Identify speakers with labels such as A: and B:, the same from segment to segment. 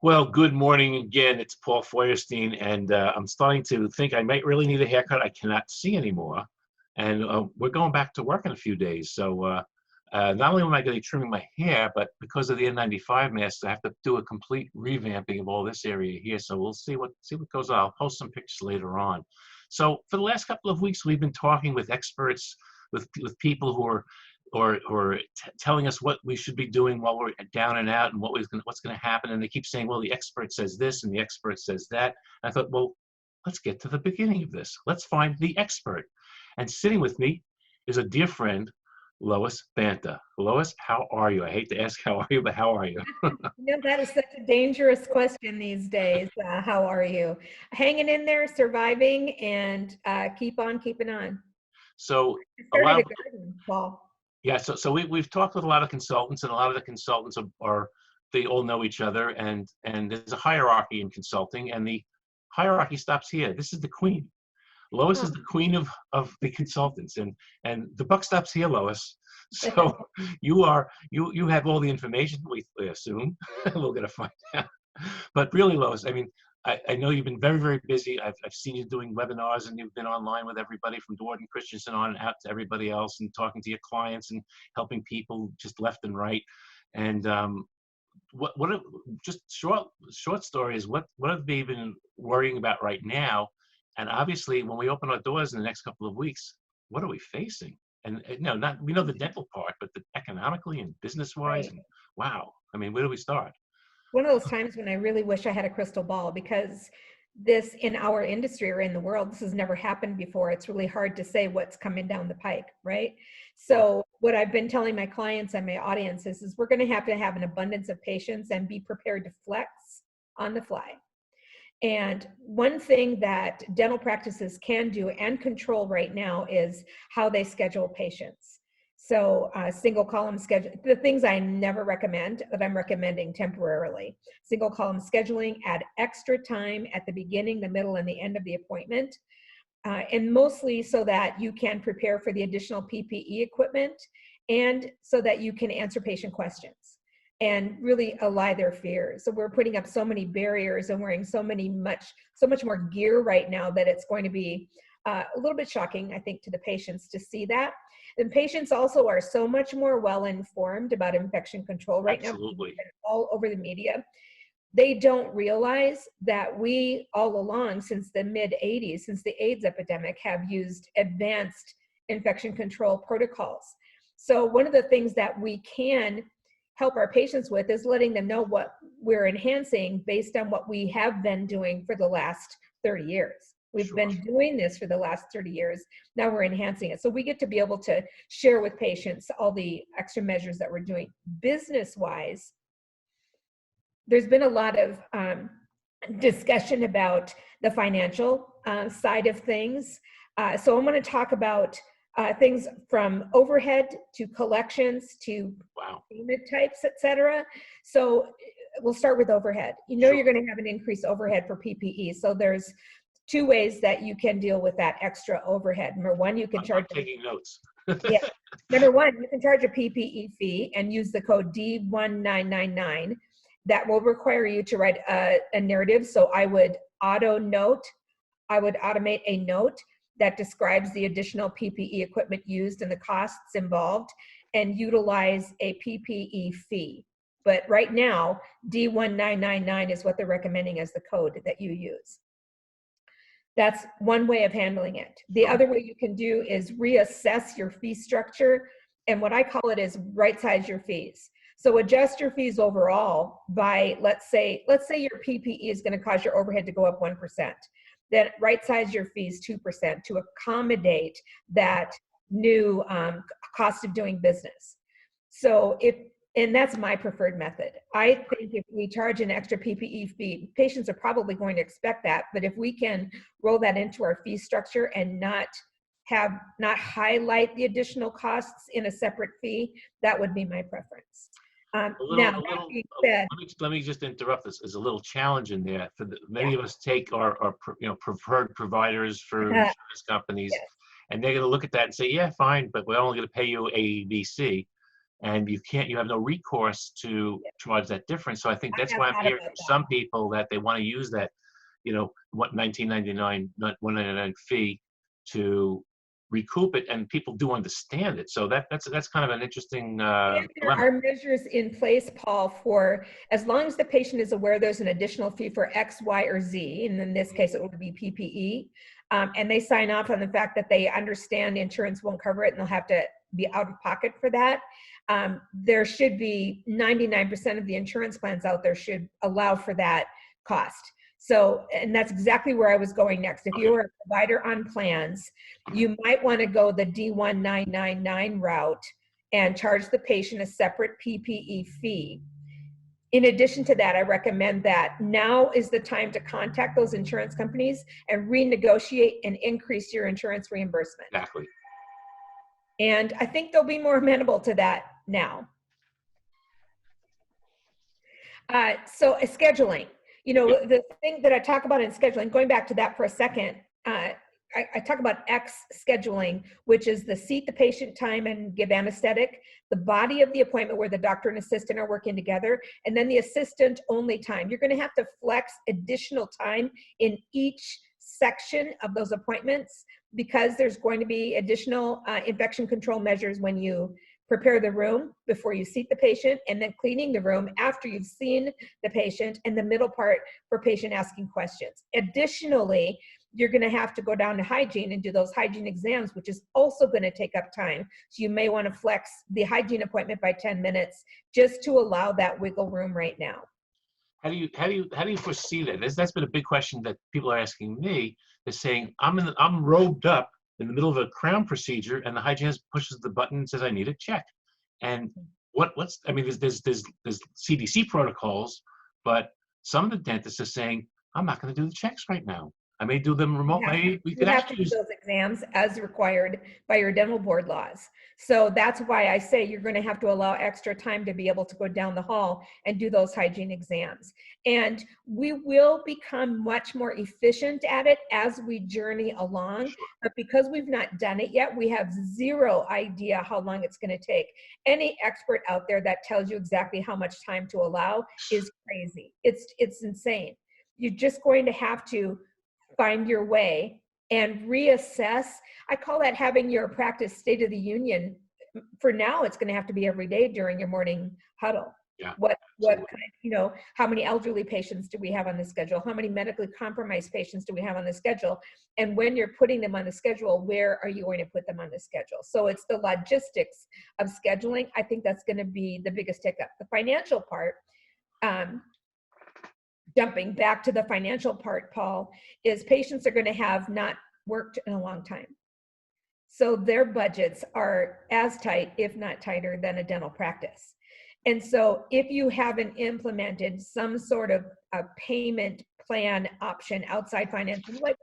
A: Well, good morning again. It's Paul Feuerstein, and I'm starting to think I might really need a haircut. I cannot see anymore, and we're going back to work in a few days. So not only am I going to be trimming my hair, but because of the N95 mask, I have to do a complete revamping of all this area here. So we'll see what goes on. I'll post some pictures later on. So for the last couple of weeks, we've been talking with experts, with people who are telling us what we should be doing while we're down and out and what's going to happen. And they keep saying, well, the expert says this and the expert says that. And I thought, well, let's get to the beginning of this. Let's find the expert. And sitting with me is a dear friend, Lois Banta. Lois, how are you? I hate to ask how are you, but how are you?
B: That is such a dangerous question these days. How are you? Hanging in there, surviving, and keep on keeping on.
A: So
B: a lot of garden, Paul.
A: Yeah, so we've talked with a lot of consultants, and a lot of the consultants are they all know each other, and there's a hierarchy in consulting, and the hierarchy stops here. This is the queen. Lois is the queen of the consultants, and the buck stops here, Lois. So you have all the information, we assume. We're gonna find out. But really, Lois, I mean, I know you've been very, very busy. I've seen you doing webinars, and you've been online with everybody from Gordon Christensen on out to everybody else, and talking to your clients and helping people just left and right. And just short story is what have they been worrying about right now? And obviously, when we open our doors in the next couple of weeks, what are we facing? And no, not we know the dental part, but the economically and business wise.
B: Right.
A: And wow, I mean, where do we start?
B: One of those times when I really wish I had a crystal ball, because this in our industry or in the world, this has never happened before. It's really hard to say what's coming down the pike, right? So what I've been telling my clients and my audiences is we're going to have an abundance of patience and be prepared to flex on the fly. And one thing that dental practices can do and control right now is how they schedule patients. So single column schedule, the things I never recommend that I'm recommending temporarily. Single column scheduling, add extra time at the beginning, the middle, and the end of the appointment. And mostly so that you can prepare for the additional PPE equipment and so that you can answer patient questions and really allay their fears. So we're putting up so many barriers and wearing so much more gear right now that it's going to be a little bit shocking, I think, to the patients to see that. And patients also are so much more well-informed about infection control right
A: Absolutely.
B: now, all over the media. They don't realize that we all along, since the mid-'80s, since the AIDS epidemic, have used advanced infection control protocols. So one of the things that we can help our patients with is letting them know what we're enhancing based on what we have been doing for the last 30 years. We've been doing this for the last 30 years. Now we're enhancing it. So we get to be able to share with patients all the extra measures that we're doing. Business-wise, there's been a lot of discussion about the financial side of things. So I'm going to talk about things from overhead to collections to payment types, et cetera. So we'll start with overhead. You're going to have an increased overhead for PPE. So there's two ways that you can deal with that extra overhead. Number one, you can charge.
A: I'm taking notes.
B: Yeah. Number one, you can charge a PPE fee and use the code D1999. That will require you to write a narrative. So I would automate a note that describes the additional PPE equipment used and the costs involved, and utilize a PPE fee. But right now, D1999 is what they're recommending as the code that you use. That's one way of handling it. The other way you can do is reassess your fee structure. And what I call it is right size your fees. So adjust your fees overall by, let's say your PPE is going to cause your overhead to go up 1%. Then right size your fees 2% to accommodate that new cost of doing business. So and that's my preferred method. I think if we charge an extra PPE fee, patients are probably going to expect that. But if we can roll that into our fee structure and not highlight the additional costs in a separate fee, that would be my preference.
A: Let me just interrupt. This is a little challenge in there. Many of us take our preferred providers for insurance companies, and they're going to look at that and say, yeah, fine, but we're only going to pay you A, B, C. and you have no recourse to charge that difference. So I think
B: I
A: that's
B: have
A: why I'm
B: thought
A: hearing
B: about
A: from
B: that.
A: some people that they want to use that, what 1999, not 199 fee to recoup it, and people do understand it. So that's kind of an interesting
B: And there
A: dilemma.
B: are measures in place, Paul, for as long as the patient is aware there's an additional fee for X, Y, or Z, and in this case it would be PPE, and they sign off on the fact that they understand insurance won't cover it and they'll have to be out of pocket for that. There should be 99% of the insurance plans out there should allow for that cost. So, and that's exactly where I was going next. If you
A: Okay.
B: were a provider on plans, you might want to go the D1999 route and charge the patient a separate PPE fee. In addition to that, I recommend that now is the time to contact those insurance companies and renegotiate and increase your insurance reimbursement.
A: Exactly.
B: And I think they'll be more amenable to that now. So scheduling, the thing that I talk about in scheduling, going back to that for a second, I talk about X scheduling, which is the seat the patient time and give anesthetic, the body of the appointment where the doctor and assistant are working together, and then the assistant only time. You're going to have to flex additional time in each section of those appointments because there's going to be additional infection control measures when you prepare the room before you seat the patient, and then cleaning the room after you've seen the patient, and the middle part for patient asking questions. Additionally, you're going to have to go down to hygiene and do those hygiene exams, which is also going to take up time. So you may want to flex the hygiene appointment by 10 minutes just to allow that wiggle room right now.
A: How do you foresee that? That's been a big question that people are asking me. They're saying I'm robed up in the middle of a crown procedure, and the hygienist pushes the button and says I need a check. And I mean, there's CDC protocols, but some of the dentists are saying I'm not going to do the checks right now. I may do them remote. Maybe we
B: You
A: could
B: have to
A: actually
B: do
A: use.
B: those exams as required by your dental board laws. So that's why I say you're going to have to allow extra time to be able to go down the hall and do those hygiene exams. And we will become much more efficient at it as we journey along. But because we've not done it yet, we have zero idea how long it's going to take. Any expert out there that tells you exactly how much time to allow is crazy. It's insane. You're just going to have to find your way and reassess. I call that having your practice State of the Union. For now, it's going to have to be every day during your morning huddle.
A: Yeah,
B: What kind, how many elderly patients do we have on the schedule? How many medically compromised patients do we have on the schedule? And when you're putting them on the schedule, where are you going to put them on the schedule? So it's the logistics of scheduling. I think that's going to be the biggest hiccup. The financial part, jumping back to the financial part, Paul, is patients are going to have not worked in a long time. So their budgets are as tight, if not tighter, than a dental practice. And so if you haven't implemented some sort of a payment plan option outside financial, like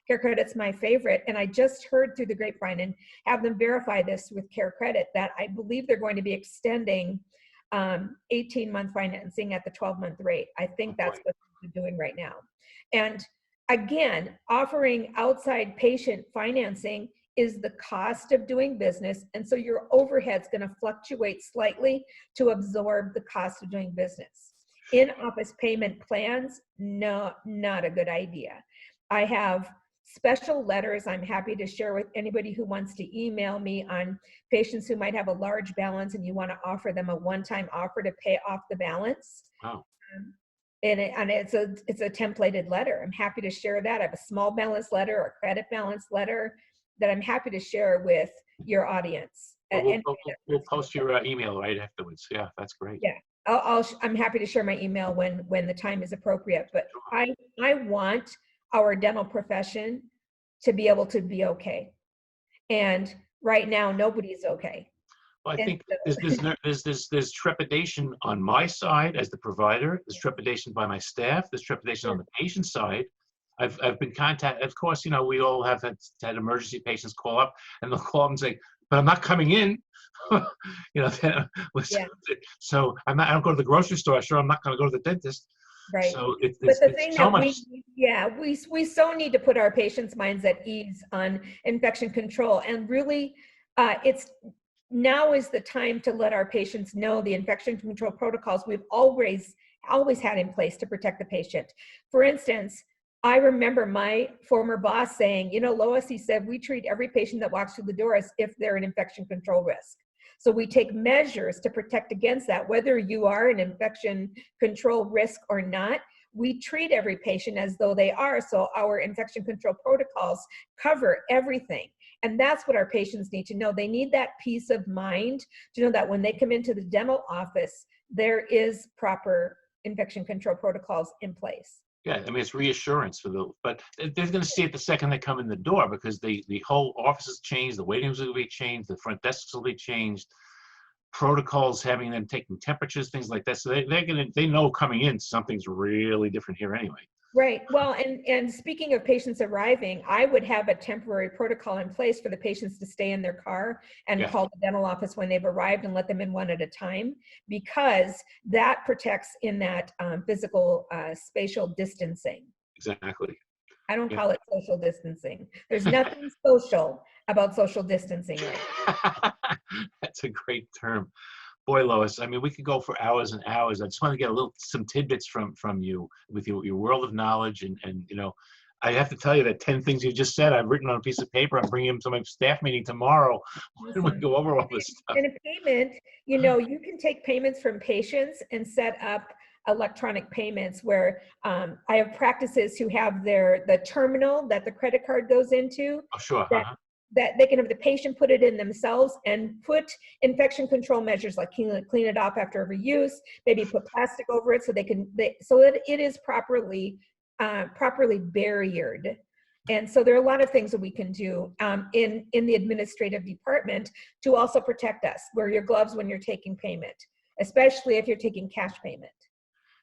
B: Care Credit's my favorite. And I just heard through the grapevine and have them verify this with Care Credit that I believe they're going to be extending 18-month financing at the 12-month rate. I think that's what they're doing right now. And again, offering outside patient financing is the cost of doing business. And so your overhead's going to fluctuate slightly to absorb the cost of doing business. In-office payment plans, no, not a good idea. I have special letters I'm happy to share with anybody who wants to email me on patients who might have a large balance and you want to offer them a one-time offer to pay off the balance.
A: Wow.
B: And it's a templated letter. I'm happy to share that. I have a small balance letter or credit balance letter that I'm happy to share with your audience.
A: We'll post your email right afterwards. Yeah, that's great.
B: Yeah, I'm happy to share my email when the time is appropriate. But I want our dental profession to be able to be okay. And right now, nobody's okay.
A: Well, I think there's trepidation on my side as the provider. There's trepidation by my staff. There's trepidation on the patient side. I've been contacted. Of course, we all have had emergency patients call up, and they'll call up and say, "But I'm not coming in." So I don't go to the grocery store. Sure, I'm not going to go to the dentist.
B: Right.
A: So
B: but the thing
A: so
B: that
A: much.
B: we so need to put our patients' minds at ease on infection control, and really, now is the time to let our patients know the infection control protocols we've always had in place to protect the patient. For instance, I remember my former boss saying, you know, Lois, he said, we treat every patient that walks through the door as if they're an infection control risk. So we take measures to protect against that, whether you are an infection control risk or not. We treat every patient as though they are. So our infection control protocols cover everything. And that's what our patients need to know. They need that peace of mind to know that when they come into the dental office, there is proper infection control protocols in place.
A: Yeah, I mean, it's reassurance for the, but they're going to see it the second they come in the door, because the whole office has changed, the waiting rooms will be changed, the front desks will be changed, protocols having them taking temperatures, things like that. So they know coming in something's really different here anyway.
B: Right. Well, and speaking of patients arriving, I would have a temporary protocol in place for the patients to stay in their car and call the dental office when they've arrived and let them in one at a time, because that protects in that physical spatial distancing.
A: Exactly.
B: I don't call it social distancing. There's nothing social about social distancing, right?
A: That's a great term. Boy, Lois, I mean, we could go for hours and hours. I just want to get some tidbits from you with your world of knowledge. And you know, I have to tell you that 10 things you just said, I've written on a piece of paper. I'm bringing them to my staff meeting tomorrow when we go over all this stuff.
B: And a payment, you know, you can take payments from patients and set up electronic payments where I have practices who have the terminal that the credit card goes into.
A: Oh, sure.
B: That they can have the patient put it in themselves and put infection control measures like clean it off after every use, maybe put plastic over it so so that it is properly barriered. And so there are a lot of things that we can do in the administrative department to also protect us. Wear your gloves when you're taking payment, especially if you're taking cash payment.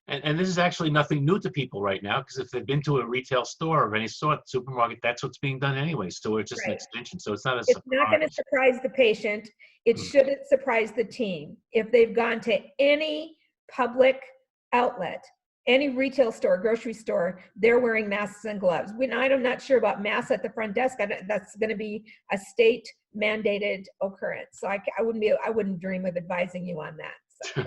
A: And this is actually nothing new to people right now, because if they've been to a retail store of any sort, supermarket, that's what's being done anyway. So it's just an extension. So it's not a surprise.
B: It's not going to surprise the patient. It shouldn't surprise the team. If they've gone to any public outlet, any retail store, grocery store, they're wearing masks and gloves. I'm not sure about masks at the front desk. That's going to be a state mandated occurrence. So I wouldn't dream of advising you on that. So.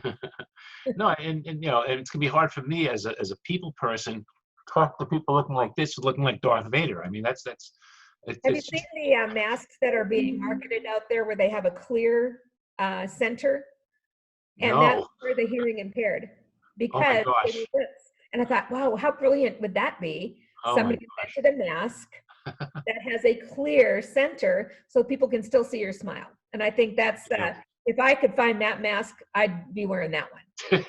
A: No, and you know, and it's gonna be hard for me as a people person, talk to people looking like this, looking like Darth Vader. I mean, that's.
B: Have you seen the masks that are being marketed out there where they have a clear center? And that's for the hearing impaired, because they do this. And I thought, wow, how brilliant would that be? Somebody invented a mask that has a clear center so people can still see your smile. And I think that's if I could find that mask, I'd be wearing that one.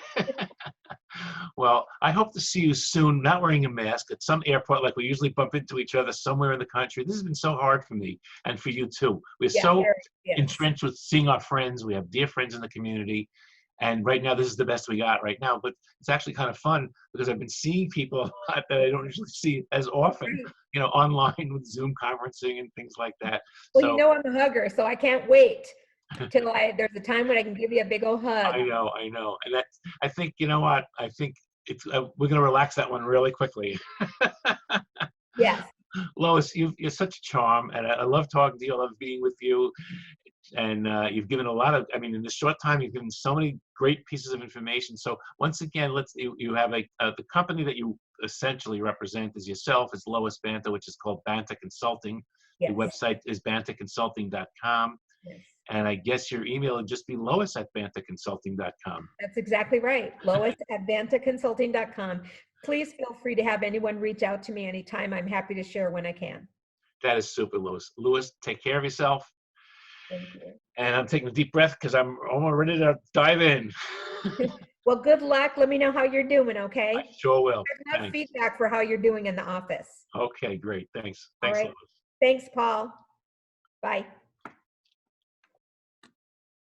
A: Well, I hope to see you soon, not wearing a mask at some airport like we usually bump into each other somewhere in the country. This has been so hard for me and for you too. We're so entrenched with seeing our friends. We have dear friends in the community. And right now, this is the best we got right now. But it's actually kind of fun because I've been seeing people a lot that I don't usually see as often, you know, online with Zoom conferencing and things like that.
B: Well, so, you know, I'm a hugger, so I can't wait till there's a time when I can give you a big old hug.
A: I know. And I think, you know what? I think it's we're going to relax that one really quickly.
B: Yes.
A: Lois, you're such a charm, and I love talking to you. I love being with you. And you've given a lot of, I mean, in this short time, you've given so many great pieces of information. So once again, you have the company that you essentially represent is yourself, is Lois Banta, which is called Banta Consulting.
B: Yes.
A: The website is bantaconsulting.com.
B: Yes.
A: And I guess your email would just be lois@bantaconsulting.com.
B: That's exactly right. Lois@bantaconsulting.com. Please feel free to have anyone reach out to me anytime. I'm happy to share when I can.
A: That is super, Lois. Lois, take care of yourself.
B: Thank you.
A: And I'm taking a deep breath because I'm almost ready to dive in.
B: Well, good luck. Let me know how you're doing, okay?
A: I sure will.
B: I have feedback for how you're doing in the office.
A: Okay, great. Thanks.
B: All
A: Thanks,
B: right.
A: Lois.
B: Thanks, Paul. Bye.